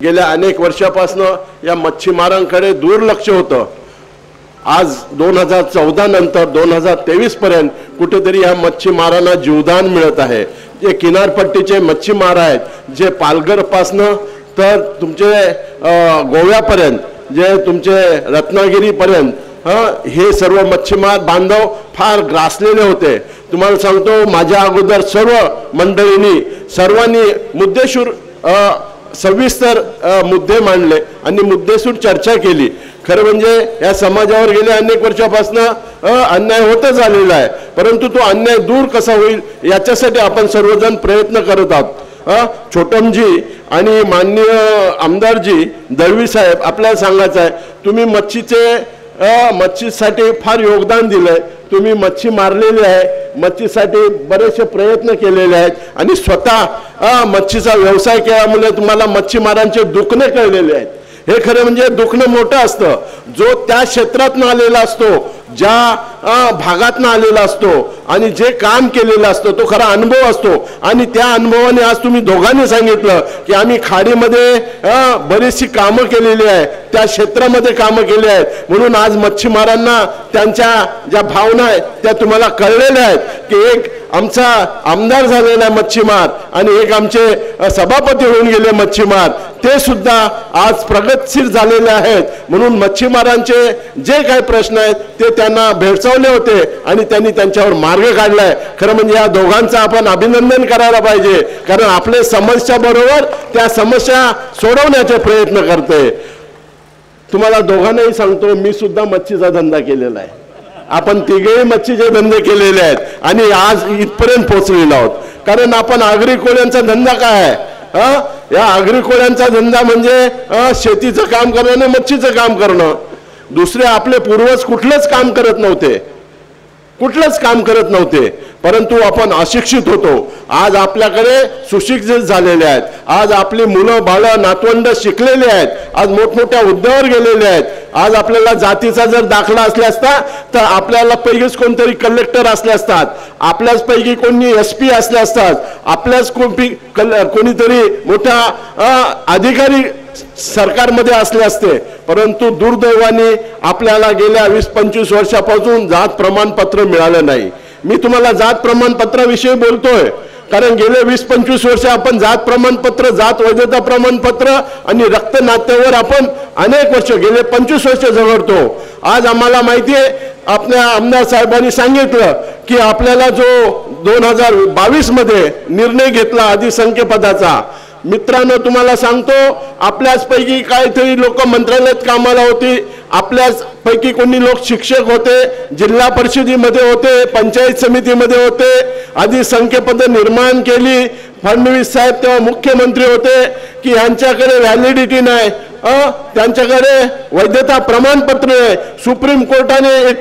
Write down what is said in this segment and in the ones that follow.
गेल्या अनेक वर्षापासून या मच्छीमारांकडे दुर्लक्ष होतं। आज 2014 नंतर 2023 पर्यंत कुठेतरी या मच्छीमारांना जीवदान मिळत आहे। जे किनारपट्टीचे मच्छीमार आहेत, जे पालघरपासनं तर तुमचे गोव्यापर्यंत, जे तुमचे रत्नागिरीपर्यंत हे सर्व मच्छीमार बांधव फार ग्रासलेले होते। तुम्हाला सांगतो, माझ्या अगोदर सर्व मंडळींनी सर्वांनी मुद्देसूद सविस्तर मुद्दे मांडले आणि मुद्देसूद चर्चा केली। खरं म्हणजे या समाजावर गेल्या अनेक वर्षापासून अन्याय होतच आलेला आहे, परंतु तो अन्याय दूर कसा होईल याच्यासाठी आपण सर्वजण प्रयत्न करत आहोत। छोटमजी आणि माननीय आमदारजी दळवी साहेब, आपल्याला सांगायचं आहे, तुम्ही मच्छीसाठी फार योगदान दिलंय, तुम्ही मच्छी मारलेली आहे, मच्छीसाठी बरेचसे प्रयत्न केलेले आहेत आणि स्वतः मच्छीचा व्यवसाय केल्यामुळे तुम्हाला मच्छीमारांचे दुखणे कळलेले आहेत। हे खरं म्हणजे दुखणं मोठं असतं। जो त्या क्षेत्रातून आलेला असतो, ज्या भागातून आलेला असतो आणि जे काम केलेलं असतं, तो खरा अनुभव असतो। आणि त्या अनुभवाने आज तुम्ही दोघांनी सांगितलं की आम्ही खाडीमध्ये बरीचशी कामं केलेली आहे, त्या क्षेत्रामध्ये कामं केली आहेत, म्हणून आज मच्छीमारांना त्यांच्या ज्या भावना आहेत त्या तुम्हाला कळलेल्या आहेत की एक आमचा आमदार झालेला मच्छीमार आणि एक आमचे सभापती होऊन गेले मच्छीमार, ते सुद्धा आज प्रगतशील झालेले आहेत। म्हणून मच्छीमारांचे जे काही प्रश्न आहेत ते त्यांना भेडसावले होते आणि त्यांनी त्यांच्यावर मार्ग काढलाय। खरं म्हणजे या दोघांचं आपण अभिनंदन करायला पाहिजे, कारण आपले समस्या बरोबर त्या समस्या सोडवण्याचे प्रयत्न करते। तुम्हाला दोघांनाही सांगतो, मी सुद्धा मच्छीचा धंदा केलेला आहे, आपण तिघेही मच्छीचे धंदे केलेले आहेत आणि आज इथपर्यंत पोहोचलेलो आहोत। कारण आपण आगरी कोळ्यांचा धंदा काय आहे, या आगरी कोळ्यांचा धंदा म्हणजे शेतीचं काम करणं आणि मच्छीचं काम करणं। दुसरे आपले पूर्वज कुठलंच काम करत नव्हते, परंतु आपण अशिक्षित होतो। आज आपल्याकडे सुशिक्षित झालेले आहेत, आज आपली मुलं बाळं नातवंड शिकलेले आहेत, आज मोठमोठ्या हुद्द्यावर गेलेले आहेत। आज आपल्याला जातीचा जर दाखला असला असता तर आपल्याला पैकीच कोणतरी कलेक्टर असले असतात, आपल्याच पैकी कोणी SP असले असतात, आपल्याच कोणीतरी मोठा अधिकारी सरकारमध्ये असले असते। परंतु दुर्दैवाने आपल्याला गेल्या 20-25 वर्षापासून जात प्रमाणपत्र मिळालं नाही। मी तुम्हाला जात प्रमाणपत्राविषयी बोलतोय कारण गेले 20-25 वर्ष आपण जात प्रमाणपत्र, जात वैधता प्रमाणपत्र आणि रक्त नात्यावर आपण अनेक वर्ष, गेले 25 वर्ष झगडतो। आज आम्हाला माहिती आहे, आपल्या आमदार साहेबांनी सांगितलं की आपल्याला जो 2022 मध्ये निर्णय घेतला अधिसंख्यपदाचा, मित्रांनो तुम्हाला सांगतो, आपल्याच पैकी काहीतरी लोक मंत्रालयात कामाला होती, आपल्याच पैकी कोणी लोक शिक्षक होते, जिल्हा परिषदेमध्ये होते, पंचायत समितीमध्ये होते, अधिसंख्यपद निर्माण केली। फडणवीस साहेब तेव्हा मुख्यमंत्री होते की यांच्याकडे व्हॅलिडिटी नाही, त्यांच्याकडे वैधता प्रमाणपत्र आहे। सुप्रीम कोर्टाने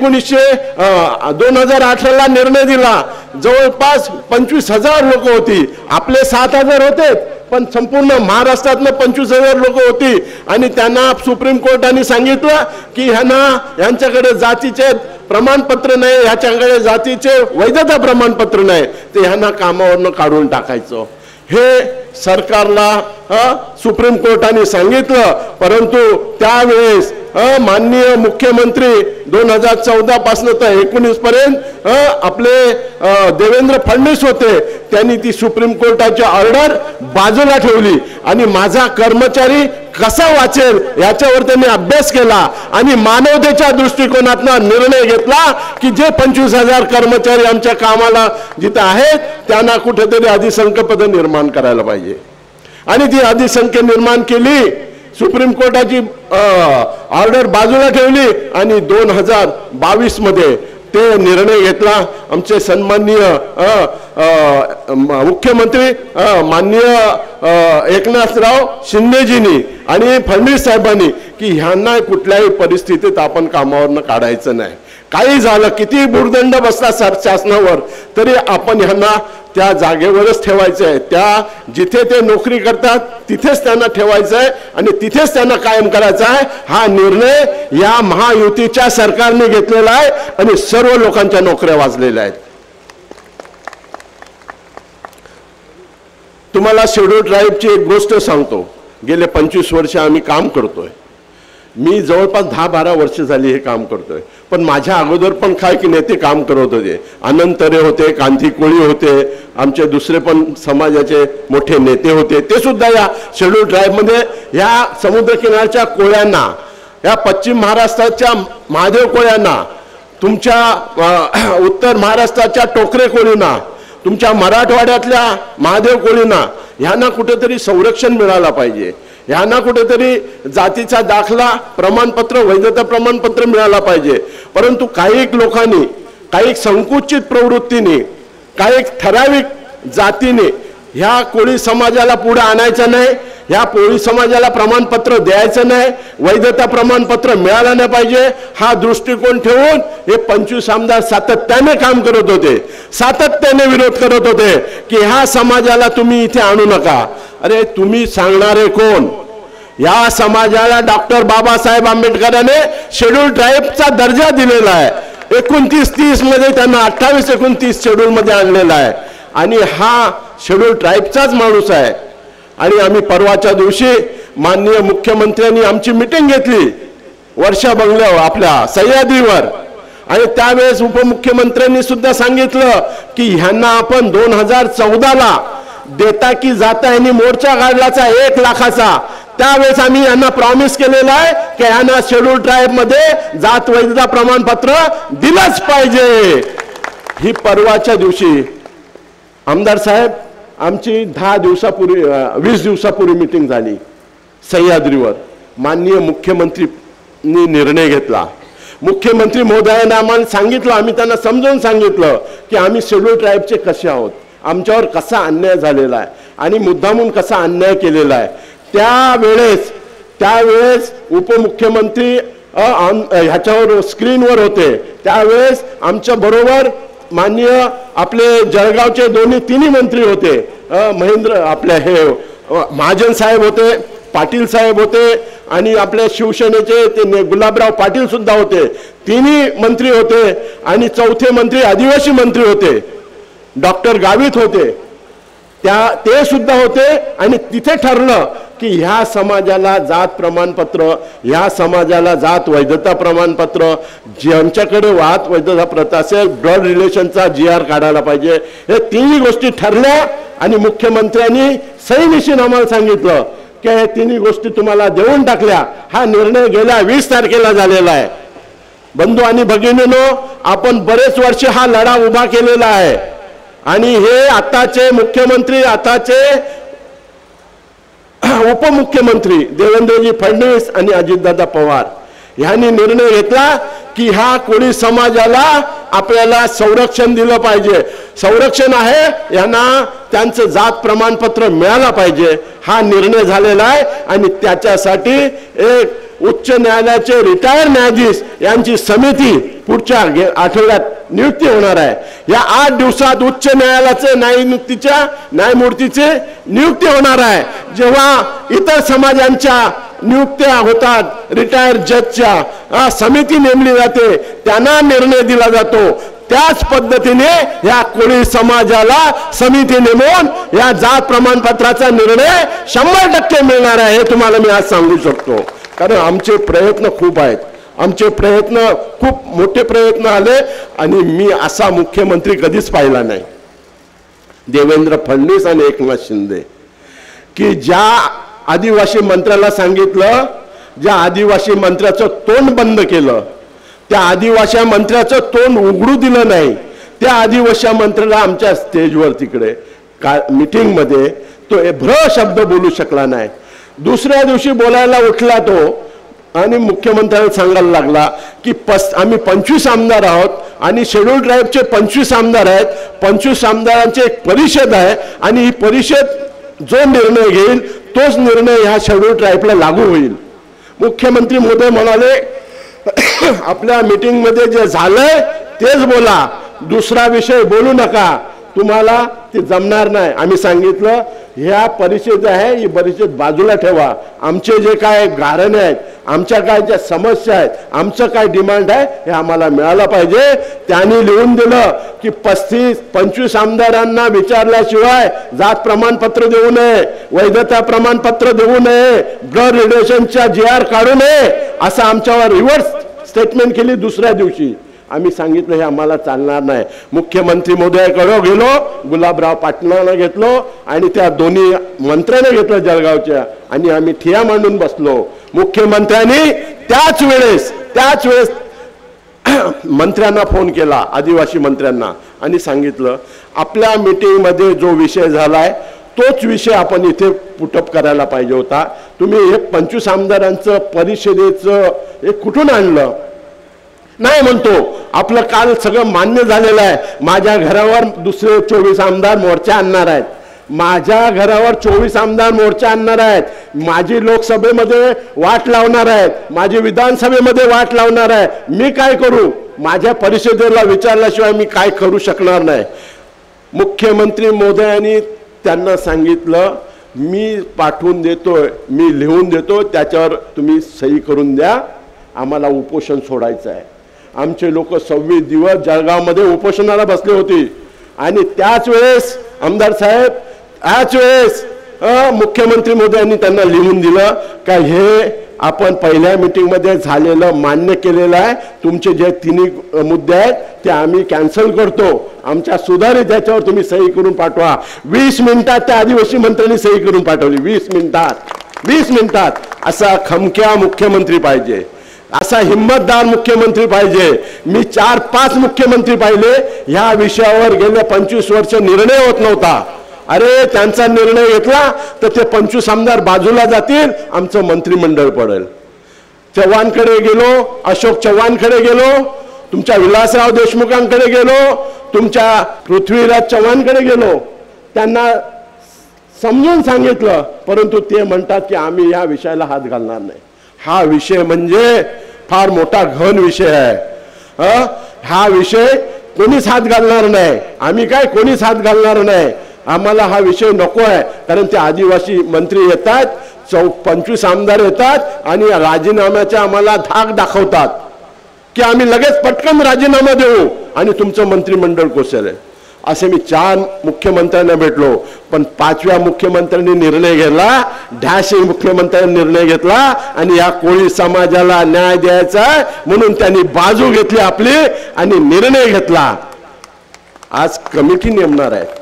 2018ला निर्णय दिला, जवळपास 25,000 लोक होती, आपले 7,000 होते, पण संपूर्ण महाराष्ट्रातलं 25,000 लोक होती आणि त्यांना सुप्रीम कोर्टाने सांगितलं की यांच्याकडे जातीचे प्रमाणपत्र नाही, ह्याच्याकडे जातीचे वैधता प्रमाणपत्र नाही, ते ह्यांना कामावरनं काढून टाकायचं। हे सरकारला सुप्रीम कोर्टाने सांगितलं, परंतु त्यावेळेस माननीय मुख्यमंत्री 2014 पासून तर 19 पर्यंत आपले देवेंद्र फडणवीस होते, त्यांनी ती सुप्रीम कोर्टाची ऑर्डर बाजूला ठेवली आणि माझा कर्मचारी कसा वाचेल याच्यावर त्यांनी अभ्यास केला आणि मानवतेच्या दृष्टिकोनातून निर्णय घेतला की जे 25,000 कर्मचारी आमच्या कामाला जिथे आहेत त्यांना कुठेतरी अधिसंख्यपद निर्माण करायला पाहिजे आणि ती अधिसंख्य निर्माण केली। सुप्रीम कोर्टाची ऑर्डर बाजूला ठेवली आणि 2022 मध्ये ते निर्णय घेतला। आमचे सन्माननीय मुख्यमंत्री माननीय एकनाथराव शिंदेजींनी आणि फडणवीस साहेबांनी की ह्यांना कुठल्याही परिस्थितीत आपण कामावरनं काढायचं नाही। काही झालं, किती भुर्दंड बसला शासनावर, तरी आपण ह्यांना त्या जागेवरच ठेवायचं आहे, त्या जिथे ते नोकरी करतात तिथेच त्यांना ठेवायचं आहे आणि तिथेच त्यांना कायम करायचं आहे। हा निर्णय या महायुतीच्या सरकारने घेतलेला आहे आणि सर्व लोकांच्या नोकऱ्या वाचलेल्या आहेत। तुम्हाला शेड्यूल ट्राईबची एक गोष्ट सांगतो, गेले 25 वर्ष आम्ही काम करतोय. मी जवळपास 10-12 वर्ष झाली हे काम करतोय. पण माझ्या अगोदर पण काही नेते काम करत होते. अनंतरे होते, कांती कोळी होते, आमचे दुसरे पण समाजाचे मोठे नेते होते. ते सुद्धा या शेड्यूल ट्राईबमध्ये ह्या समुद्रकिनारच्या कोळ्यांना, या पश्चिम महाराष्ट्राच्या महादेव कोळ्यांना, तुमच्या उत्तर महाराष्ट्राच्या टोकरे कोळींना, तुमच्या मराठवाड्यातल्या महादेव कोळींना ह्यांना कुठेतरी संरक्षण मिळालं पाहिजे. ह्यांना कुठेतरी जातीचा दाखला, प्रमाणपत्र, वैधता प्रमाणपत्र मिळाला पाहिजे. परंतु काही लोकांनी, काही संकुचित प्रवृत्तीने, काही ठराविक जातीने ह्या कोळी समाजाला पुढे आणायचं नाही, ह्या कोळी समाजाला प्रमाणपत्र द्यायचं नाही, वैधता प्रमाणपत्र मिळालं नाही पाहिजे, हा दृष्टिकोन ठेवून हे 25 आमदार सातत्याने काम करत होते, सातत्याने विरोध करत होते की ह्या समाजाला तुम्ही इथे आणू नका. अरे तुम्ही सांगणारे कोण? या समाजाला डॉक्टर बाबासाहेब आंबेडकरांनी शेड्यूल ट्राईबचा दर्जा दिलेला आहे. 29-30 मध्ये त्यांना 28-29 शेड्यूल मध्ये आणलेला आहे आणि हा शेड्यूल ट्राईबचाच माणूस आहे. आणि आम्ही परवाच्या दिवशी माननीय मुख्यमंत्र्यांनी आमची मीटिंग घेतली वर्षा बंगल्यावर आपल्या सह्याद्रीवर, आणि त्यावेळेस उपमुख्यमंत्र्यांनी सुद्धा सांगितलं की ह्यांना आपण 2014ला देता की जाता यांनी मोर्चा काढलाचा 1 लाखाचा. त्यावेळेस आम्ही यांना प्रॉमिस केलेला आहे की यांना शेड्यूल ट्राईब मध्ये जात वैधता प्रमाणपत्र दिलंच पाहिजे. ही परवाच्या दिवशी आमदार साहेब आमची 20 दिवसापूर्वी मीटिंग झाली सह्याद्रीवर. माननीय मुख्यमंत्रींनी निर्णय घेतला. मुख्यमंत्री महोदयांना आम्हाला सांगितलं, आम्ही त्यांना समजावून सांगितलं की आम्ही शेड्यूल ट्राईबचे कसे आहोत, आमच्यावर कसा अन्याय झालेला आहे आणि मुद्दामून कसा अन्याय केलेला आहे. त्यावेळेस उपमुख्यमंत्री ह्याच्यावर स्क्रीनवर होते. त्यावेळेस आमच्या बरोबर माननीय आपले जळगावचे तिन्ही मंत्री होते. महेंद्र आपले हे महाजन साहेब होते, पाटील साहेब होते आणि आपल्या शिवसेनेचे ते गुलाबराव पाटील सुद्धा होते. तिन्ही मंत्री होते आणि चौथे मंत्री आदिवासी मंत्री होते, डॉक्टर गावित होते, ते सुद्धा होते. आणि तिथे ठरलं की ह्या समाजाला जात प्रमाणपत्र, ह्या समाजाला जात वैधता प्रमाणपत्र, ज्यांच्याकडे वाद वैधता प्रथा असेल ब्लड रिलेशनचा GR काढायला पाहिजे. हे तिन्ही गोष्टी ठरल्या आणि मुख्यमंत्र्यांनी सहीनिशीन आम्हाला सांगितलं की हे तिन्ही गोष्टी तुम्हाला देऊन टाकल्या. हा निर्णय गेल्या 20 तारखेला झालेला आहे. बंधू आणि भगिनींनो, आपण बरेच वर्ष हा लढा उभा केलेला आहे आणि हे आताचे मुख्यमंत्री, आताचे उपमुख्यमंत्री देवेंद्रजी फडणवीस आणि अजितदादा पवार यांनी निर्णय घेतला की ह्या कोळी समाजाला आपल्याला संरक्षण दिलं पाहिजे. संरक्षण आहे, यांना त्यांचं जात प्रमाणपत्र मिळालं पाहिजे. हा निर्णय झालेला आहे आणि त्याच्यासाठी एक उच्च न्यायालयाचे रिटायर न्यायाधीश यांची समिती पुढच्या आठवड्यात नियुक्ती होणार आहे. या 8 दिवसात उच्च न्यायालयाचे न्यायमूर्तीचे नियुक्ती होणार आहे. जेव्हा इतर समाजांच्या नियुक्त्या होतात, रिटायर जजच्या समिती नेमली जाते, त्यांना निर्णय दिला जातो. त्याच पद्धतीने या कोळी समाजाला समिती नेमून या जात प्रमाणपत्राचा निर्णय 100% मिळणार आहे, हे तुम्हाला मी आज सांगू शकतो. कारण आमचे प्रयत्न खूप आहेत, आमचे प्रयत्न खूप मोठे प्रयत्न आले आणि मी असा मुख्यमंत्री कधीच पाहिला नाही, देवेंद्र फडणवीस आणि एकनाथ शिंदे, की ज्या आदिवासी मंत्र्याला सांगितलं, ज्या आदिवासी मंत्र्याचं तोंड बंद केलं, त्या आदिवासी मंत्र्याचं तोंड उघडू दिलं नाही. त्या आदिवासी मंत्र्याला आमच्या स्टेजवर तिकडे मीटिंग मध्ये तो भ्र शब्द बोलू शकला नाही. दुसऱ्या दिवशी बोलायला उठला तो आणि मुख्यमंत्र्यांना सांगायला लागला की आम्ही 25 आमदार आहोत आणि शेड्यूल ट्राईबचे 25 आमदार आहेत. 25 आमदारांची एक परिषद आहे आणि ही परिषद जो निर्णय घेईल तोच निर्णय ह्या शेड्यूल ट्राईबला लागू होईल. मुख्यमंत्री महोदय म्हणाले आपल्या मीटिंग मध्ये जे झालंय तेच बोला, दुसरा विषय बोलू नका, तुम्हाला ते जमणार नाही. आम्ही सांगितलं ह्या परिषद आहे ही परिषद बाजूला ठेवा. आमचे जे काय गाऱ्हाणे आहेत, आमच्या काय ज्या समस्या आहेत, आमचं काय डिमांड आहे हे आम्हाला मिळालं पाहिजे. त्यांनी लिहून दिलं की 25 आमदारांना विचारल्याशिवाय जात प्रमाणपत्र देऊ नये, वैधता प्रमाणपत्र देऊ नये, ब्लड रिलेशनच्या GR काढू नये असं आमच्यावर रिव्हर्स स्टेटमेंट केली. दुसऱ्या दिवशी आम्ही सांगितलं हे आम्हाला चालणार नाही. मुख्यमंत्री महोदयाकडे गेलो, गुलाबराव पाटलांना घेतलो आणि त्या दोन्ही मंत्र्यांना घेतलं जळगावच्या, आणि आम्ही ठिया मांडून बसलो. मुख्यमंत्र्यांनी त्याच वेळेस मंत्र्यांना फोन केला, आदिवासी मंत्र्यांना, आणि सांगितलं आपल्या मीटिंगमध्ये जो विषय झालाय तोच विषय आपण इथे पुटअप करायला पाहिजे होता. तुम्ही हे 25 आमदारांचं परिषदेचं हे कुठून आणलं? नाही म्हणतो आपलं काल सगळं मान्य झालेलं आहे. माझ्या घरावर दुसरे 24 आमदार मोर्चा आणणार आहेत. माझ्या घरावर 24 आमदार मोर्चा आणणार आहेत. माझी लोकसभेमध्ये वाट लावणार आहेत, माझी विधानसभेमध्ये वाट लावणार आहे. मी काय करू? माझ्या परिषदेला विचारल्याशिवाय मी काय करू शकणार नाही. मुख्यमंत्री महोदयांनी त्यांना सांगितलं मी पाठवून देतोय, मी लिहून देतो, त्याच्यावर तुम्ही सही करून द्या, आम्हाला उपोषण सोडायचं आहे. आमचे लोक 26 दिवस जळगावमध्ये उपोषणाला बसले होते. आणि त्याच वेळेस आमदार साहेब, त्याच वेळेस मुख्यमंत्री महोदयांनी त्यांना लिहून दिलं का हे आपण पहिल्या मीटिंगमध्ये झालेलं मान्य केलेलं आहे. तुमचे जे तिन्ही मुद्दे आहेत ते आम्ही कॅन्सल करतो, आमच्या सुधारित याच्यावर तुम्ही सही करून पाठवा. 20 मिनिटात त्या आदिवासी मंत्र्यांनी सही करून पाठवली. 20 मिनिटात असा खमक्या मुख्यमंत्री पाहिजे, असा हिम्मतदार मुख्यमंत्री पाहिजे. मी 4-5 मुख्यमंत्री पाहिले ह्या विषयावर गेल्या 25 वर्ष निर्णय होत नव्हता. अरे त्यांचा निर्णय घेतला तर ते 25 आमदार बाजूला जातील, आमचं मंत्रिमंडळ पडेल. चव्हाणकडे गेलो, अशोक चव्हाणकडे गेलो, तुमच्या विलासराव देशमुखांकडे गेलो, तुमच्या पृथ्वीराज चव्हाणकडे गेलो, त्यांना समजून सांगितलं, परंतु ते म्हणतात की आम्ही या विषयाला हात घालणार नाही. हा विषय म्हणजे फार मोठा घन विषय आहे. हा विषय कोणीच हात घालणार नाही. आम्ही काय कोणीच हात घालणार नाही. आम्हाला हा विषय नको आहे. कारण ते आदिवासी मंत्री येतात, 25 आमदार येतात आणि राजीनाम्याचा आम्हाला धाक दाखवतात की आम्ही लगेच पटकन राजीनामा देऊ आणि तुमचं मंत्रिमंडळ कोसळेल. असे मी 4 मुख्यमंत्र्यांना भेटलो, पण 5व्या मुख्यमंत्र्यांनी निर्णय घेतला, ढॅशी मुख्यमंत्र्यांनी निर्णय घेतला आणि या कोळी समाजाला न्याय द्यायचा म्हणून त्यांनी बाजू घेतली आपली आणि निर्णय घेतला. आज कमिटी नेमणार आहे,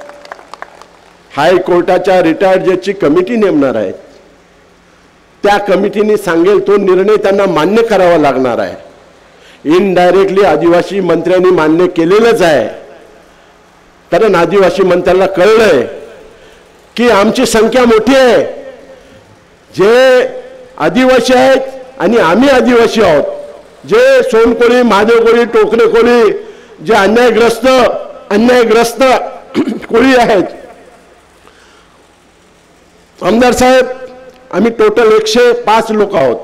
हायकोर्टाच्या रिटायर्ड जजची कमिटी नेमणार आहे. त्या कमिटीने सांगेल तो निर्णय त्यांना मान्य करावा लागणार आहे. इनडायरेक्टली आदिवासी मंत्र्यांनी मान्य केलेलंच आहे. कारण आदिवासी मंत्र्यांना कळलंय की आमची संख्या मोठी आहे, जे आदिवासी आहेत आणि आम्ही आदिवासी आहोत, जे सोनकोळी, महादेवकोळी, टोकरेकोळी, जे अन्यायग्रस्त कोळी आहेत. आमदार साहेब, आम्ही टोटल 105 लोक आहोत.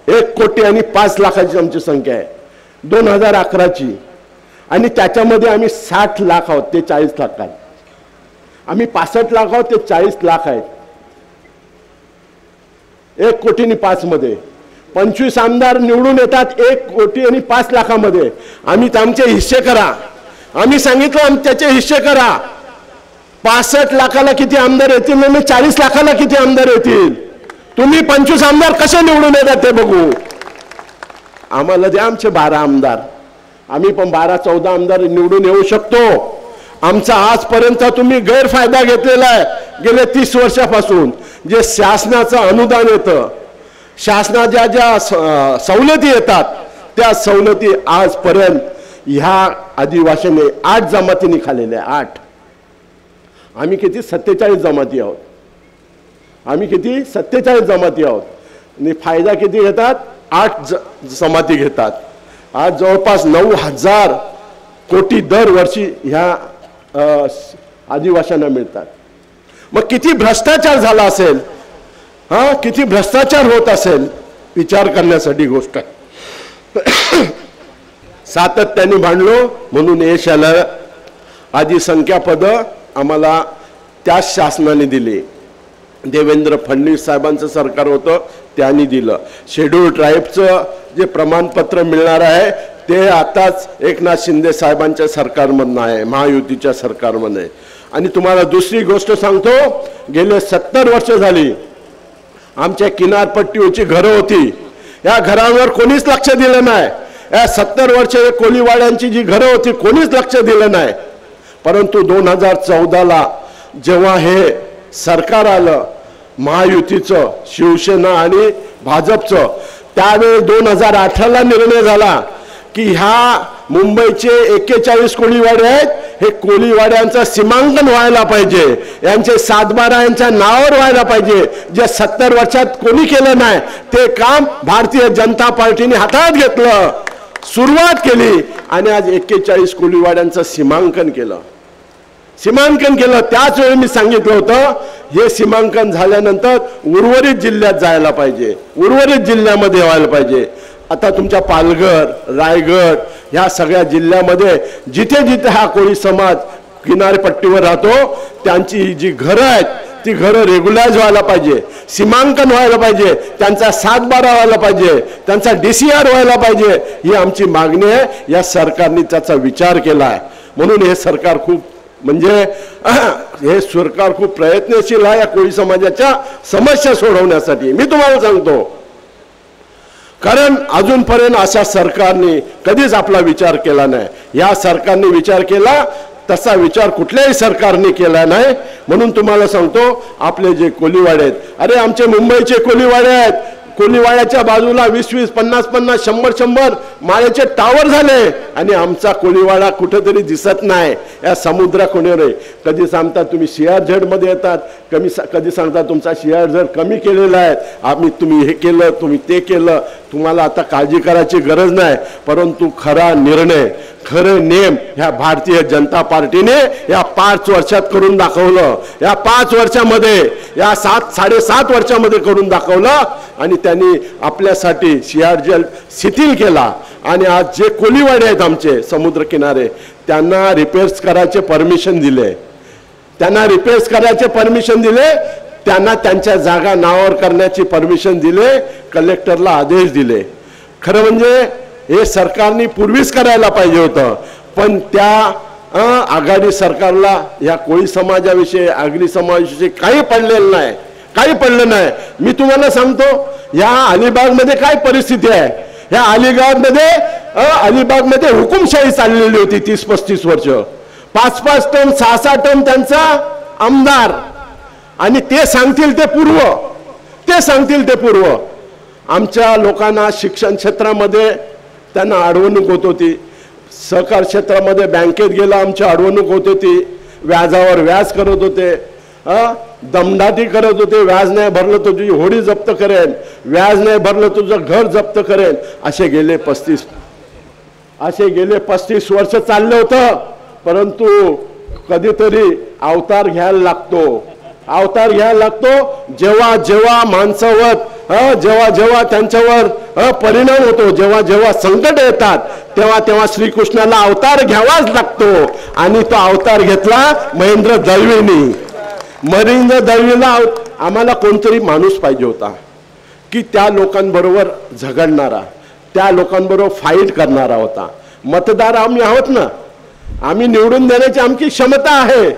1,05,00,000 आमची संख्या आहे 2011ची, आणि त्याच्यामध्ये आम्ही 60 लाख आहोत, ते 40 लाख आहेत. आम्ही 65 लाख आहोत, ते 40 लाख आहेत. 1,05,00,000 मध्ये 25 आमदार निवडून येतात 1,05,00,000 आम्ही आमचे हिस्से करा. आम्ही सांगितलं त्याचे हिस्से करा. 65 लाखाला किती आमदार येतील आणि 40 लाखाला किती आमदार येतील? तुम्ही 25 आमदार कसे निवडून येतात ते बघू. आम्हाला द्या आमचे 12 आमदार, आम्ही पण 12-14 आमदार निवडून येऊ शकतो. आमचा आजपर्यंत तुम्ही गैरफायदा घेतलेला आहे. गेले 30 वर्षापासून जे शासनाचं अनुदान येतं, शासनाच्या ज्या सवलती येतात, त्या सवलती आजपर्यंत ह्या आदिवासीने 8 जमातींनी खाल्लेल्या आहे. 8. आम्ही किती 47 जमाती आहोत. आम्ही किती 47 जमाती आहोत आणि फायदा किती घेतात? 8 जमाती घेतात. आज जवळपास 9,000 कोटी दरवर्षी ह्या आदिवासींना मिळतात. मग किती भ्रष्टाचार झाला असेल, किती भ्रष्टाचार होत असेल, विचार करण्यासाठी गोष्ट आहे. सातत्याने भांडलो म्हणून यश आलं. आधी संख्या पद आम्हाला त्याच शासनाने दिली. देवेंद्र फडणवीस साहेबांचं सरकार होतं त्यांनी दिलं. शेड्यूल ट्राईबचं जे प्रमाणपत्र मिळणार आहे ते आताच एकनाथ शिंदे साहेबांच्या सरकारमधनं आहे, महायुतीच्या सरकारमध्ये. आणि तुम्हाला दुसरी गोष्ट सांगतो, गेले 70 वर्ष झाली आमच्या किनारपट्टीवरची घरं होती, या घरांवर कोणीच लक्ष दिलं नाही. या 70 वर्ष कोळीवाड्यांची जी घरं होती कोणीच लक्ष दिलं नाही. परंतु 2014ला जेव्हा हे सरकार आलं महायुतीचं, शिवसेना आणि भाजपचं, त्यावेळी 2018ला निर्णय झाला की ह्या मुंबईचे 41 कोळीवाडे आहेत, हे कोळीवाड्यांचं सीमांकन व्हायला पाहिजे, यांचे 7/12 यांच्या नावावर व्हायला पाहिजे. जे 70 वर्षात कोणी केलं नाही ते काम भारतीय जनता पार्टीने हातात घेतलं, सुरुवात केली आणि आज 41 कोळीवाड्यांचं सीमांकन केलं. त्याच वेळी मी सांगितलं होतं हे सीमांकन झाल्यानंतर उर्वरित जिल्ह्यात जायला पाहिजे, उर्वरित जिल्ह्यामध्ये व्हायला पाहिजे. आता तुमच्या पालघर, रायगड ह्या सगळ्या जिल्ह्यामध्ये जिथे जिथे हा कोळी समाज किनारपट्टीवर राहतो त्यांची जी घरं आहेत ती घरं रेग्युलाइज व्हायला पाहिजे, सीमांकन व्हायला पाहिजे, त्यांचा 7/12 व्हायला पाहिजे, त्यांचा DCR व्हायला पाहिजे, ही आमची मागणी आहे. या सरकारने त्याचा विचार केला आहे. म्हणून हे सरकार खूप हे सरकार खूप प्रयत्नशील आहे या कोळी समाजाच्या समस्या सोडवण्यासाठी. मी तुम्हाला सांगतो, कारण अजूनपर्यंत अशा सरकारने कधीच आपला विचार केला नाही. या सरकारने विचार केला तसा विचार कुठल्याही सरकारने केला नाही. म्हणून तुम्हाला सांगतो, आपले जे कोळीवाडे आहेत, अरे आमचे मुंबईचे कोळीवाडे आहेत, कोळीवाड्याच्या बाजूला 20-20, 50-50, 100-100 माळ्याचे टावर झाले आणि आमचा कोळीवाडा कुठेतरी दिसत नाही या समुद्राकोणीवर. कधी सांगता तुम्ही CRZ मध्ये येतात, कधी सांगता तुमचा CRZ कमी केलेला आहे, आम्ही तुम्ही हे केलं, तुम्ही ते केलं, तुम्हाला आता काळजी करायची गरज नाही. परंतु खरा निर्णय, खरे नेम ह्या भारतीय जनता पार्टीने या 5 वर्षात करून दाखवलं. या 5 वर्षामध्ये, या 7-7.5 वर्षामध्ये करून दाखवलं. आणि त्यांनी आपल्यासाठी CRZ शिथिल केला. आणि आज जे कोळीवाडे आहेत आमचे समुद्र किनारे, त्यांना रिपेअर्स करायचे परमिशन दिले, त्यांना त्यांच्या जागा नावावर करण्याची परमिशन दिले, कलेक्टरला आदेश दिले. खरं म्हणजे हे सरकारने पूर्वीच करायला पाहिजे होतं. पण त्या आघाडी सरकारला या कोळी समाजाविषयी, आगरी समाजाविषयी काही पडलेलं नाही. मी तुम्हाला सांगतो, या अलिबागमध्ये काय परिस्थिती आहे. या अलिबागमध्ये हुकुमशाही चाललेली होती 30-35 वर्ष. 5-5 टन 6-6 टन त्यांचा आमदार, आणि ते सांगतील ते पूर्व. आमच्या लोकांना शिक्षण क्षेत्रामध्ये त्यांना अडवणूक होत होती, सहकार क्षेत्रामध्ये बँकेत गेला आमची अडवणूक होत होती, व्याजावर व्याज करत होते, दमदाटी करत होते. व्याज नाही भरलं तर तुझी होडी जप्त करेन, व्याज नाही भरलं तुझं घर जप्त करेन. असे गेले 35 वर्ष चाललं होतं. परंतु कधीतरी अवतार घ्यायला लागतो. जेव्हा माणसावर जेव्हा त्यांच्यावर परिणाम होतो, जेव्हा संकट येतात, तेव्हा श्रीकृष्णाला अवतार घ्यावाच लागतो. आणि तो अवतार घेतला महेंद्र दळवीला. आम्हाला कोणतरी माणूस पाहिजे होता की त्या लोकांबरोबर झगडणारा, त्या लोकांबरोबर फाईट करणारा होता. मतदार आम्ही आहोत ना, आम्ही निवडून देण्याची आमची क्षमता आहे,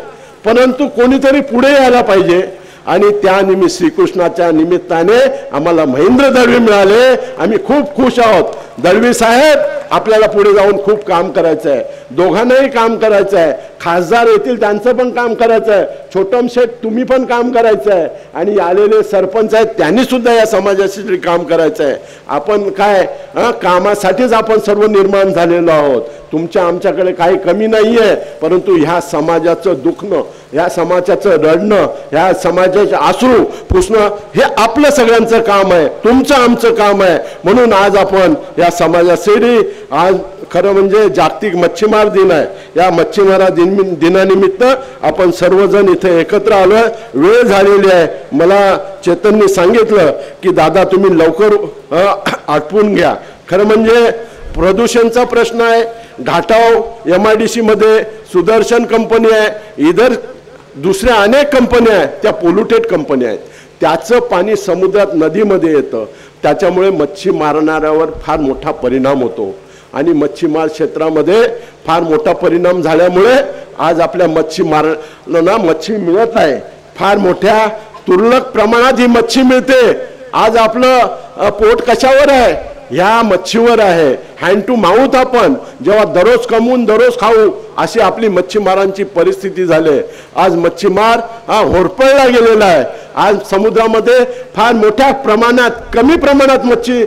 परंतु कोणीतरी पुढे यायला पाहिजे. आणि त्या श्रीकृष्णाच्या निमित्ताने आम्हाला महेंद्र दळवी मिळाले. आम्ही खूप खुश आहोत. दळवी साहेब, आपल्याला पुढे जाऊन खूप काम करायचं आहे, दोघांनाही काम करायचं आहे. खासदार येतील त्यांचं पण काम करायचं आहे, छोटम शेठ तुम्ही पण काम करायचं आहे, आणि आलेले सरपंच आहेत त्यांनी सुद्धा या समाजासाठी काम करायचं आहे. आपण काय कामासाठीच आपण सर्व निर्माण झालेलो आहोत. तुमच्या आमच्याकडे काही कमी नाही आहे, परंतु ह्या समाजाचं दुखणं, ह्या समाजाचं रडणं, ह्या समाजाचे अश्रू पुसणं हे आपलं सगळ्यांचं काम आहे, तुमचं आमचं काम आहे. म्हणून आज आपण या समाजासाठी, आज खरं म्हणजे जागतिक मच्छीमार दिन आहे, या मच्छीमारा दिनानिमित्त आपण सर्वजण इथे एकत्र आलोय. वेळ झालेली आहे. मला चेतनने सांगितलं की दादा तुम्ही लवकर आटपून घ्या. खरं म्हणजे प्रदूषणचा प्रश्न आहे. घाटाव MIDC मध्ये सुदर्शन कंपनी आहे, इधर दुसऱ्या अनेक कंपन्या आहेत, त्या पोल्युटेड कंपन्या आहेत. त्याचं पाणी समुद्रात नदीमध्ये येतं, त्याच्यामुळे मच्छी मारणाऱ्यावर फार मोठा परिणाम होतो आणि मच्छीमार क्षेत्रामध्ये फार मोठा परिणाम झाल्यामुळे आज आपल्या मच्छीमारांना मच्छी मिळत आहे, फार मोठ्या तुरळक प्रमाणात ही मच्छी मिळते। आज आपलं पोट कशावर आहे? ह्या मच्छीवर आहे। हँड टू माउथ आपण जेव्हा दररोज कमवून दररोज खाऊ अशी आपली मच्छीमारांची परिस्थिती झाली। आज मच्छीमार होरपळला गेलेला आहे। आज समुद्रामध्ये फार मोठ्या प्रमाणात कमी प्रमाणात मच्छी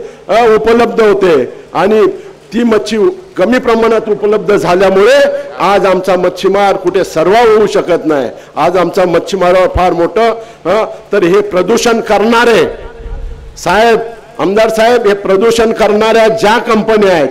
उपलब्ध होते आणि ती मच्छी कमी प्रमाणात उपलब्ध झाल्यामुळे आज आमचा मच्छीमार कुठे सर्वाइव होऊ शकत नाही। आज आमचा मच्छीमारावर फार मोठं तर हे प्रदूषण करणारे साहेब, आमदार साहेब, हे प्रदूषण करणाऱ्या ज्या कंपन्या आहेत,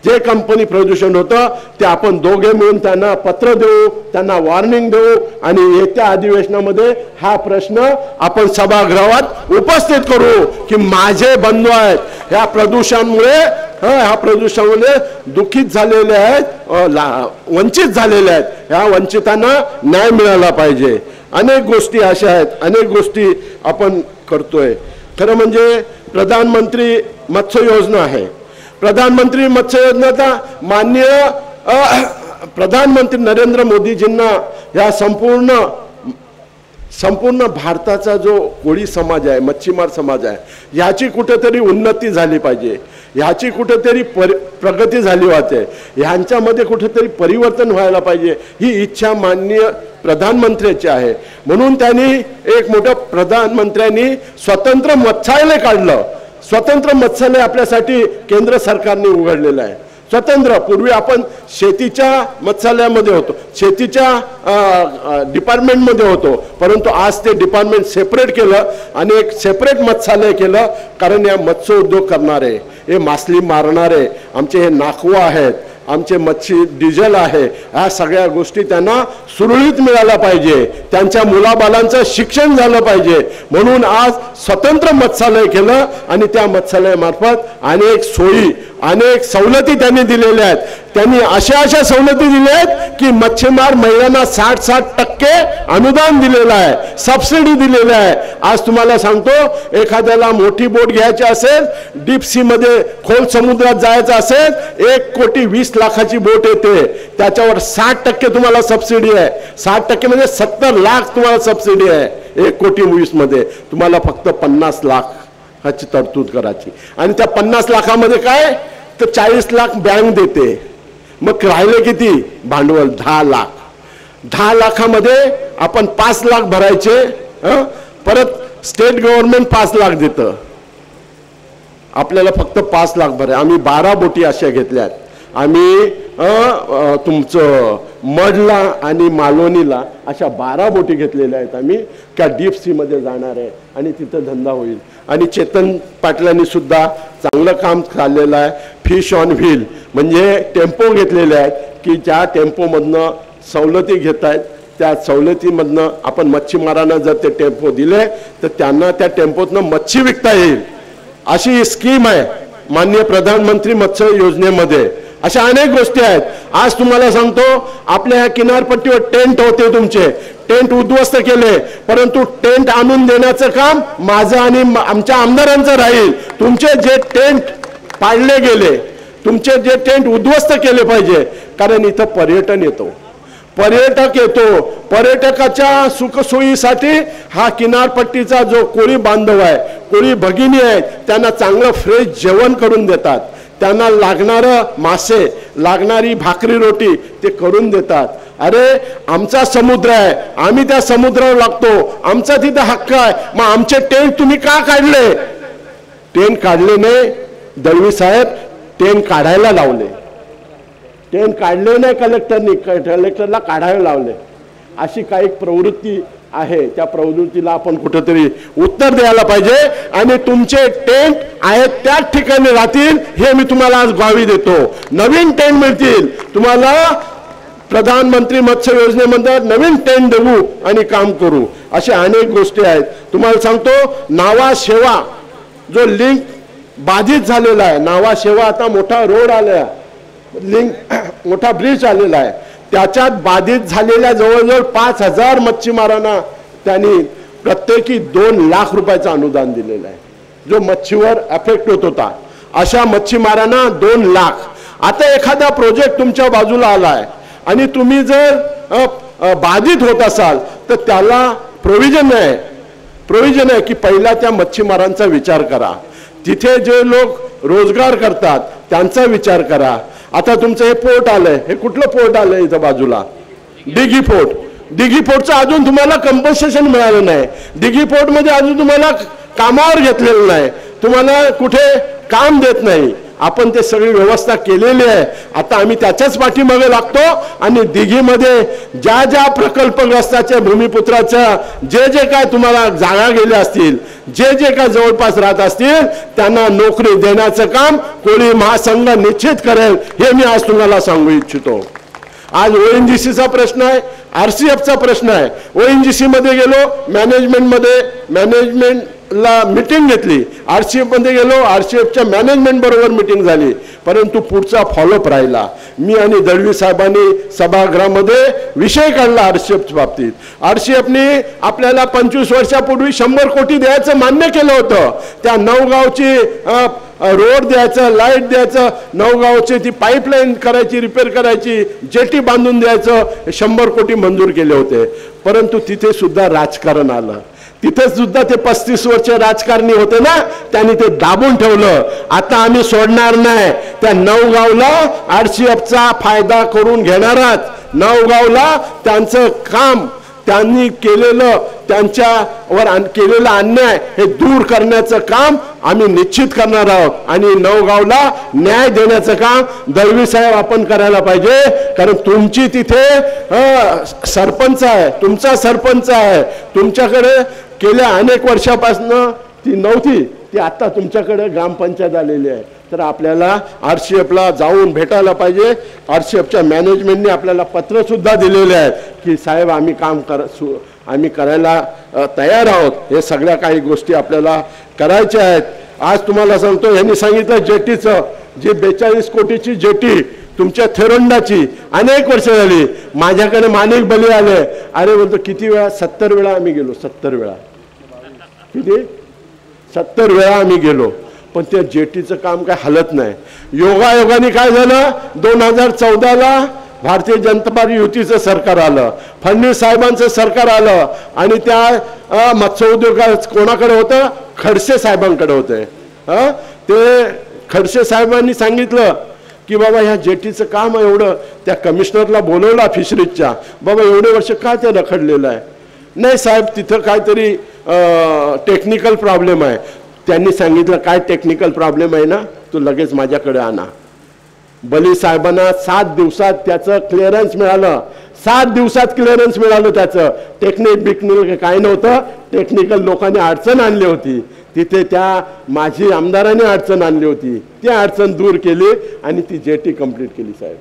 जे कंपनी प्रदूषण होतं ते आपण दोघे मिळून त्यांना पत्र देऊ, त्यांना वॉर्निंग देऊ आणि येत्या अधिवेशनामध्ये हा प्रश्न आपण सभागृहात उपस्थित करू की माझे बंधू आहेत ह्या प्रदूषणामुळे ह्या प्रदूषणामुळे दुःखित झालेले आहेत, वंचित झालेले आहेत, ह्या वंचितांना न्याय मिळाला पाहिजे। अनेक गोष्टी अशा आहेत, अनेक गोष्टी आपण करतोय। खरं म्हणजे प्रधानमंत्री मत्स्य योजना आहे। प्रधानमंत्री मत्स्य योजनेचा माननीय प्रधानमंत्री नरेंद्र मोदीजींना या संपूर्ण भारताचा जो कोळी समाज आहे, मच्छीमार समाज आहे, ह्याची कुठेतरी उन्नती झाली पाहिजे, ह्याची कुठेतरी प्रगती झाली पाहिजे, ह्यांच्यामध्ये कुठेतरी परिवर्तन व्हायला पाहिजे, ही इच्छा माननीय प्रधानमंत्र्याची आहे। म्हणून त्यांनी एक मोठं प्रधानमंत्र्यांनी स्वतंत्र मत्स्यालय काढलं। स्वतंत्र मत्स्यालय आपल्यासाठी केंद्र सरकारने उघडलेलं आहे। स्वतंत्र, पूर्वी आपण शेतीच्या मत्स्यालयामध्ये होतो, शेतीच्या डिपार्टमेंटमध्ये होतो, परंतु आज ते डिपार्टमेंट सेपरेट केलं आणि एक सेपरेट मत्स्यालय केलं। कारण या मत्स्य उद्योग करणारे, हे मासली मारणारे, आमचे हे नाखवा आहेत, आमचे मच्छी डिझेल आहे, ह्या सगळ्या गोष्टी त्यांना सुरळीत मिळायला पाहिजे, त्यांच्या मुलाबालांचं शिक्षण झालं पाहिजे। म्हणून आज स्वतंत्र मत्स्यालय केलं आणि त्या मत्स्यालयामार्फत अनेक सोयी, अनेक सवलती त्यांनी दिलेल्या आहेत। त्यांनी अशा सवलती दिल्या आहेत की मच्छीमार महिलांना 60% अनुदान दिलेलं आहे, सबसिडी दिलेलं आहे। आज तुम्हाला सांगतो, एखाद्याला मोठी बोट घ्यायची असेल, डीप सी मध्ये खोल समुद्रात जायचं असेल, 1,20,00,000ची बोट येते, त्याच्यावर 60% तुम्हाला सबसिडी आहे। 60% म्हणजे 70 लाख तुम्हाला सबसिडी आहे। 1,20,00,000 मध्ये तुम्हाला फक्त 50 लाखाची तरतूद करायची आणि त्या 50 लाखामध्ये काय तर 40 लाख बँक देते। मग राहिले किती भांडवल? 10 लाख। 10 लाखामध्ये आपण 5 लाख भरायचे, परत स्टेट गव्हर्नमेंट 5 लाख देतं, आपल्याला फक्त 5 लाख भराय। आम्ही 12 बोटी अशा घेतल्यात। आम्ही तुमचं मडला आणि मालवणीला अशा 12 बोटी घेतलेल्या आहेत आम्ही, त्या डीप सी मध्ये जाणार आहे आणि तिथं धंदा होईल। आणि चेतन पाटलांनी सुद्धा चांगलं काम चाललेलं आहे। फिश ऑन व्हील म्हणजे टेम्पो घेतलेले आहेत की ज्या टेम्पोमधनं सवलती घेत आहेत, त्या सवलतीमधनं आपण मच्छीमारांना जर ते टेम्पो दिले तर त्यांना त्या टेम्पोतनं मच्छी विकता येईल, अशी स्कीम आहे माननीय प्रधानमंत्री मत्स्य योजनेमध्ये। अशा अनेक गोष्टी आहेत। आज तुम्हाला सांगतो, आपल्या ह्या किनारपट्टीवर टेंट होते, तुमचे टेंट उद्ध्वस्त केले, परंतु टेंट आणून देण्याचं काम माझं आणि आमच्या आमदारांचं राहील। तुमचे जे टेंट पाडले गेले, तुमचे जे टेंट उद्ध्वस्त केले पाहिजे, कारण इथं पर्यटन येतो, पर्यटक येतो, पर्यटकाच्या सुखसोयीसाठी हा किनारपट्टीचा जो कोळी बांधव आहे, कोळी भगिनी आहेत, त्यांना चांगलं फ्रेश जेवण करून देतात, त्यांना लागणारं मासे, लागणारी भाकरी रोटी ते करून देतात। अरे आमचा समुद्र आहे, आम्ही त्या समुद्रावर लागतो, आमचा तिथे हक्क आहे, मग आमचे टेंट तुम्ही का काढले? टेंट काढले नाही दळवी साहेब, टेंट काढायला लावले, टेंट काढले नाही कलेक्टरनी, कलेक्टरला काढायला लावले। अशी काही प्रवृत्ती आहे, त्या प्रवृत्तीला आपण कुठेतरी उत्तर द्यायला पाहिजे आणि तुमचे टेंट आहेत त्याच ठिकाणी राहतील, हे मी तुम्हाला आज ग्वाही देतो। नवीन टेंट मिळतील तुम्हाला, प्रधानमंत्री मत्स्य योजनेमध्ये नवीन टेंट देऊ आणि काम करू। अशा अनेक गोष्टी आहेत। तुम्हाला सांगतो, नावा शेवा जो लिंक बाधित झालेला आहे, नावा शेवा आता मोठा रोड आला, लिंक मोठा ब्रिज आलेला आहे, त्याच्यात बाधित झालेल्या जवळजवळ 5,000 मच्छीमारांना त्यांनी प्रत्येकी 2 लाख रुपयाचं अनुदान दिलेलं आहे. जो मच्छीवर अफेक्ट होत होता अशा मच्छीमारांना 2 लाख. आता एखादा प्रोजेक्ट तुमच्या बाजूला आला आहे आणि तुम्ही जर बाधित होत असाल तर त्याला प्रोव्हिजन आहे की पहिला त्या मच्छीमारांचा विचार करा. तिथे जे लोक रोजगार करतात त्यांचा विचार करा. आता तुमचं हे पोर्ट आलंय, हे कुठलं पोर्ट आलंय इथं बाजूला? दिघी पोर्टचं अजून तुम्हाला कंपन्सेशन मिळालं नाही. दिघी पोर्टमध्ये अजून तुम्हाला कामावर घेतलेलं नाही, तुम्हाला कुठे काम देत नाही. आपण ते सगळी व्यवस्था केलेली आहे. आता आम्ही त्याच्याच पाठीमागे लागतो आणि दिघीमध्ये ज्या ज्या प्रकल्पग्रस्ताच्या भूमिपुत्राच्या जे काय तुम्हाला जागा गेल्या असतील, जे काय जवळपास राहत असतील त्यांना नोकरी देण्याचं काम कोळी महासंघ निश्चित करेल, हे मी आज तुम्हाला सांगू इच्छितो. आज ONGCचा प्रश्न आहे, RCFचा प्रश्न आहे. ONGC मध्ये गेलो, मॅनेजमेंटला मीटिंग घेतली. RCF मध्ये गेलो, RCFच्या मॅनेजमेंट बरोबर मीटिंग झाली, परंतु पुढचा फॉलोअप राहिला. मी आणि दळवी साहेबांनी सभागृहामध्ये विषय काढला RCFच्या बाबतीत. RCFने आपल्याला 25 वर्षापूर्वी 100 कोटी द्यायचं मान्य केलं होतं. त्या 9 गावची रोड द्यायचं, लाईट द्यायचं, 9 गावची ती पाईपलाईन करायची, रिपेअर करायची, जेटी बांधून द्यायचं, 100 कोटी मंजूर केले होते. परंतु तिथे सुद्धा राजकारण आलं. तिथे सुद्धा ते 35 वर्ष राजकारणी होते ना, त्यांनी ते दाबून ठेवलं. आता आम्ही सोडणार नाही. त्या 9 गावला RCFचा फायदा करून घेणारच. 9 गावला त्यांचं काम, त्यांनी केलेलं, त्यांच्यावर केलेला अन्याय हे दूर करण्याचं काम आम्ही निश्चित करणार आहोत. आणि 9 गावला न्याय देण्याचं काम दळवी साहेब आपण करायला पाहिजे. कारण तुमची तिथे सरपंच आहे, तुमचा सरपंच आहे. तुमच्याकडे गेल्या अनेक वर्षापासून ती नव्हती, ती आता तुमच्याकडे ग्रामपंचायत आलेली आहे. तर आपल्याला RCFला जाऊन भेटायला पाहिजे. RCFच्या मॅनेजमेंटने आपल्याला पत्र सुद्धा दिलेले आहेत की साहेब आम्ही आम्ही करायला तयार आहोत. हे सगळ्या काही गोष्टी आपल्याला करायच्या आहेत. आज तुम्हाला सांगतो, यांनी सांगितलं जेटीचं, जी 42 कोटीची जेटी तुमच्या थेरोंडाची अनेक वर्ष झाली. माझ्याकडे माणिक बली आले. अरे बोलतो किती वेळा? 70 वेळा आम्ही गेलो. 70 वेळा. किती? 70 वेळा आम्ही गेलो, पण त्या जेटीचं काम काय हलत नाही. योगायोगाने काय झालं, 2014ला भारतीय जनता पार्टी युतीचं सरकार आलं, फडणवीस साहेबांचं सरकार आलं आणि त्या मत्स्योद्योग कोणाकडे होतं? खडसे साहेबांकडे होते. ते खडसे साहेबांनी सांगितलं की बाबा ह्या जेटीचं काम एवढं, त्या कमिशनरला बोलवला फिशरीजच्या, बाबा एवढे वर्ष का ते रखडलेलं आहे? नाही साहेब तिथं काहीतरी टेक्निकल प्रॉब्लेम आहे. त्यांनी सांगितलं काय टेक्निकल प्रॉब्लेम आहे ना, तो लगेच माझ्याकडे आणा. बली साहेबांना 7 दिवसात त्याचं क्लिअरन्स मिळालं. 7 दिवसात क्लिअरन्स मिळालं त्याचं. टेक्निकल काय नव्हतं, टेक्निकल लोकांनी अडचण आणली होती तिथे, त्या माजी आमदारांनी अडचण आणली होती. ती अडचण दूर केली आणि ती जेटी कंप्लीट केली. साहेब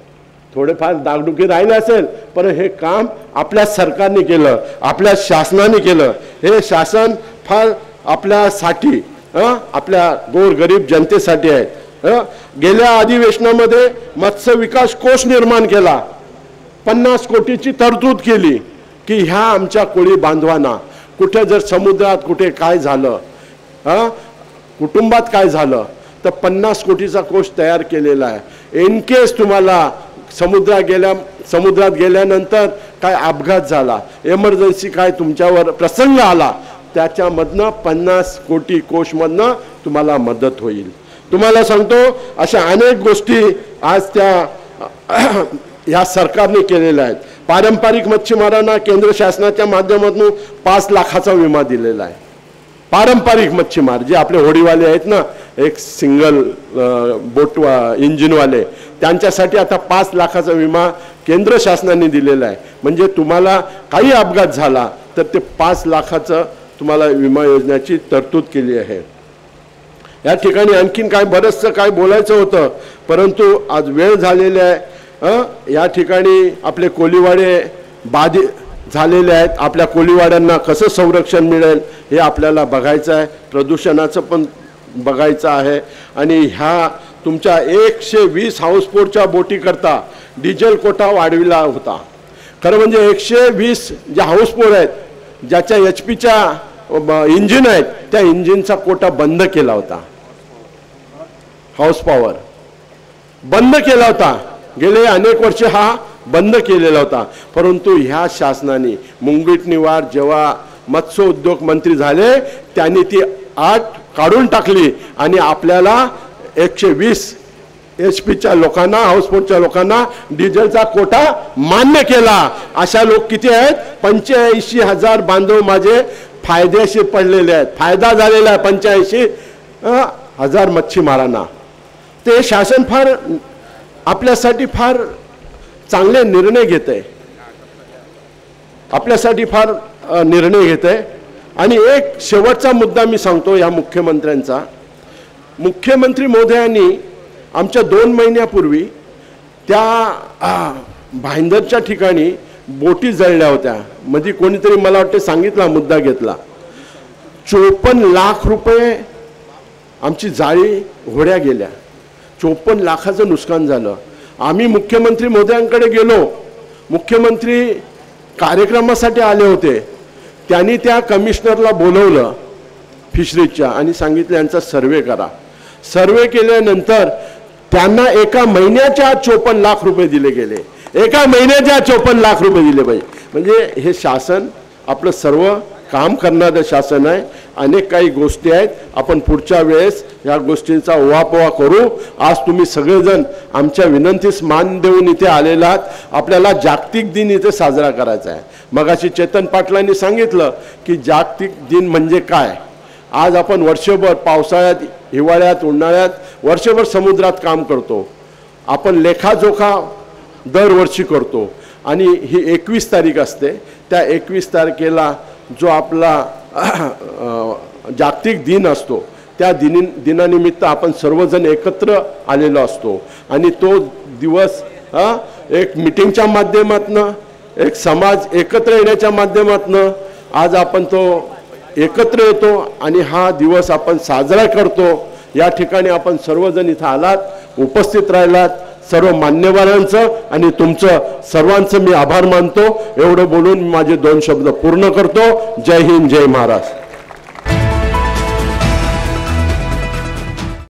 थोडेफार दागदुखी राहिले असेल, पण हे काम आपल्या सरकारने केलं, आपल्या शासनाने केलं. हे शासन फार आपल्यासाठी, आपल्या गोरगरीब जनतेसाठी आहे. गेल्या अधिवेशनामध्ये मत्स्य विकास कोष निर्माण केला, 50 कोटीची तरतूद केली की ह्या आमच्या कोळी बांधवांना कुठे जर समुद्रात कुठे काय झालं, कुटुंबात काय झालं तर 50 कोटीचा कोष तयार केलेला आहे. इन केस तुम्हाला समुद्रात गेल्यानंतर काय अपघात झाला, इमर्जन्सी काय तुमच्यावर प्रसंग आला, त्याच्यामधनं 50 कोटी कोषमधनं तुम्हाला मदत होईल. तुम्हाला सांगतो अशा अनेक गोष्टी आज त्या या सरकारने केलेल्या आहेत. पारंपरिक मच्छीमारांना केंद्र शासनाच्या माध्यमातून 5 लाखाचा विमा दिलेला आहे. पारंपरिक मच्छीमार जे आपले होडीवाले आहेत ना, एक सिंगल बोट इंजिनवाले, त्यांच्यासाठी आता 5 लाखाचा विमा केंद्र शासनाने दिलेला आहे. म्हणजे तुम्हाला काही अपघात झाला तर ते 5 लाखाचं तुम्हाला विमा योजनेची तरतूद केली आहे. या ठिकाणी आणखीन काय बरंचसं काय बोलायचं होतं, परंतु आज वेळ झालेली आहे. या ठिकाणी आपले कोळीवाडे बाधित झालेले आहेत. आपल्या कोळीवाड्यांना कसं संरक्षण मिळेल हे आपल्याला बघायचं आहे. प्रदूषणाचं पण बघायचं आहे. आणि ह्या तुमच्या 120 हाऊसपोर्टच्या बोटीकरता डिझेल कोटा वाढविला होता. खरं म्हणजे 120 जे हाऊसपोर्ट आहेत, ज्याच्या HP च्या इंजिन आहेत त्या इंजिनचा कोटा बंद केला होता, हाऊस पॉवर बंद केला होता, गेले अनेक वर्ष हा बंद केलेला होता. परंतु ह्या शासनाने मुंगीटनिवार जेव्हा मत्स्य उद्योग मंत्री झाले त्यांनी ती अट काढून टाकली आणि आपल्याला 120 HP लोकांना, हाऊसपोर्टच्या लोकांना डिझेलचा कोटा मान्य केला. अशा लोक किती आहेत? 85,000 बांधव माझे फायदेशीर पडलेले आहेत, फायदा झालेला आहे 85,000 मच्छीमारांना. ते शासन फार आपल्यासाठी फार चांगले निर्णय घेत आहे, आपल्यासाठी फार निर्णय घेत आहे. आणि एक शेवटचा मुद्दा मी सांगतो या मुख्यमंत्र्यांचा. मुख्यमंत्री महोदयांनी आमच्या 2 महिन्यापूर्वी त्या भाईंदरच्या ठिकाणी बोटी जळल्या होत्या. मध्ये कोणीतरी मला वाटते सांगितला, मुद्दा घेतला. 54 लाख रुपये आमची जाळी होड्या गेल्या, 54 लाखाचं नुकसान झालं. आम्ही मुख्यमंत्री महोदयांकडे गेलो, मुख्यमंत्री कार्यक्रमासाठी आले होते. त्यांनी त्या कमिशनरला बोलवलं फिशरीजच्या आणि सांगितलं यांचा सर्वे करा. सर्वे केल्यानंतर त्यांना एका महिन्याच्या 54 लाख रुपये दिले गेले, एका महिन्याच्या 54 लाख रुपये दिले पाहिजे. म्हणजे हे शासन आपलं सर्व काम करणारं शासन आहे. अनेक काही गोष्टी आहेत, आपण पुढच्या वेळेस या गोष्टींचा उहापोहा करू. आज तुम्ही सगळेजण आमच्या विनंतीस मान देऊन इथे आलेला आहात. आपल्याला जागतिक दिन इथे साजरा करायचा आहे. मगाशी चेतन पाटलांनी सांगितलं की जागतिक दिन म्हणजे काय. आज आपण वर्षभर पावसाळ्यात, हिवाळ्यात, उन्हाळ्यात वर्षभर समुद्रात काम करतो. आपण लेखाजोखा दरवर्षी करतो आणि ही 21 तारीख असते. त्या 21 तारखेला जो आपला जागतिक दिन असतो त्या दिनानिमित्त आपण सर्वजण एकत्र आलेलो असतो. आणि तो दिवस एक मीटिंगच्या माध्यमातून, एक समाज एकत्र येण्याच्या माध्यमातून आज आपण तो एकत्र येतो आणि हा दिवस आपण साजरा करतो. या ठिकाणी आपण सर्वजण इथं आलात, उपस्थित राहिलात. सर्व मान्यवरांचं आणि तुमचं सर्वांचं मी आभार मानतो. एवढं बोलून माझे 2 शब्द पूर्ण करतो. जय हिंद, जय महाराष्ट्र.